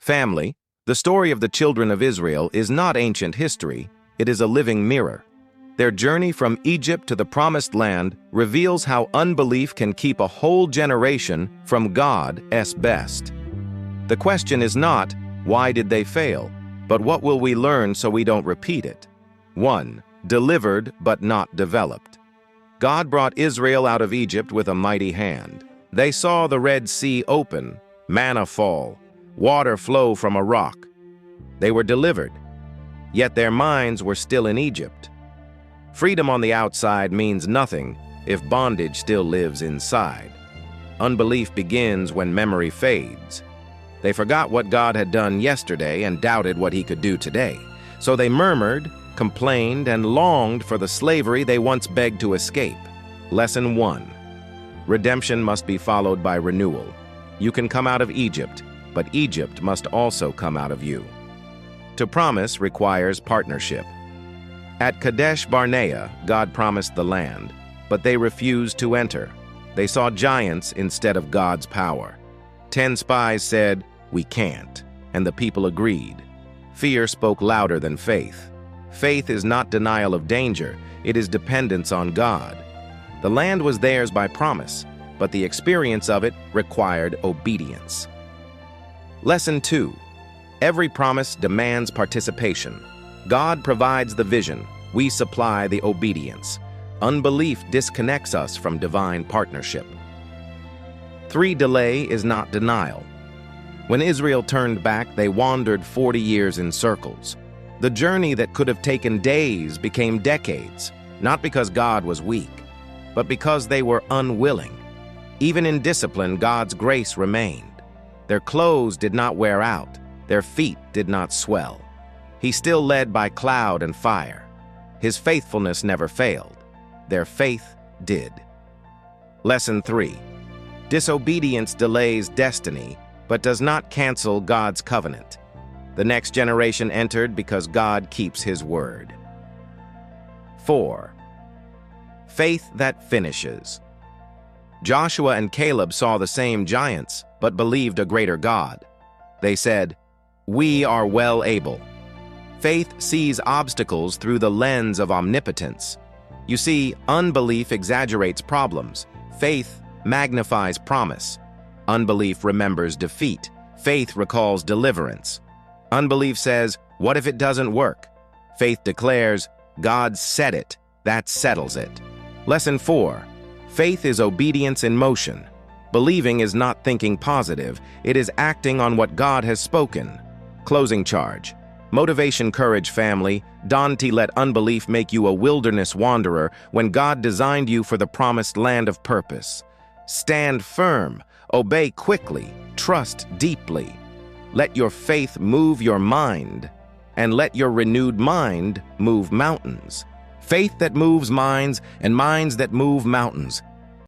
Family, the story of the children of Israel is not ancient history, it is a living mirror. Their journey from Egypt to the Promised Land reveals how unbelief can keep a whole generation from God's best. The question is not, why did they fail? But what will we learn so we don't repeat it? 1. Delivered but not developed. God brought Israel out of Egypt with a mighty hand. They saw the Red Sea open, manna fall, water flow from a rock. They were delivered, yet their minds were still in Egypt. Freedom on the outside means nothing if bondage still lives inside. Unbelief begins when memory fades. They forgot what God had done yesterday and doubted what he could do today. So they murmured, complained, and longed for the slavery they once begged to escape. Lesson 1. Redemption must be followed by renewal. You can come out of Egypt, but Egypt must also come out of you. To promise requires partnership. At Kadesh Barnea, God promised the land, but they refused to enter. They saw giants instead of God's power. 10 spies said, "We can't," and the people agreed. Fear spoke louder than faith. Faith is not denial of danger, it is dependence on God. The land was theirs by promise, but the experience of it required obedience. Lesson 2. Every promise demands participation. God provides the vision, we supply the obedience. Unbelief disconnects us from divine partnership. 3. Delay is not denial. When Israel turned back, they wandered 40 years in circles. The journey that could have taken days became decades, not because God was weak, but because they were unwilling. Even in discipline, God's grace remained. Their clothes did not wear out, their feet did not swell. He still led by cloud and fire. His faithfulness never failed. Their faith did. Lesson 3. Disobedience delays destiny, but does not cancel God's covenant. The next generation entered because God keeps his word. 4. Faith that finishes. Joshua and Caleb saw the same giants, but believed a greater God. They said, "We are well able." Faith sees obstacles through the lens of omnipotence. You see, unbelief exaggerates problems. Faith magnifies promise. Unbelief remembers defeat. Faith recalls deliverance. Unbelief says, "What if it doesn't work?" Faith declares, "God said it, that settles it." Lesson 4. Faith is obedience in motion. Believing is not thinking positive, it is acting on what God has spoken. Closing charge. Motivation, courage, family. Don't let unbelief make you a wilderness wanderer when God designed you for the promised land of purpose. Stand firm, obey quickly, trust deeply. Let your faith move your mind, and let your renewed mind move mountains. Faith that moves minds and minds that move mountains.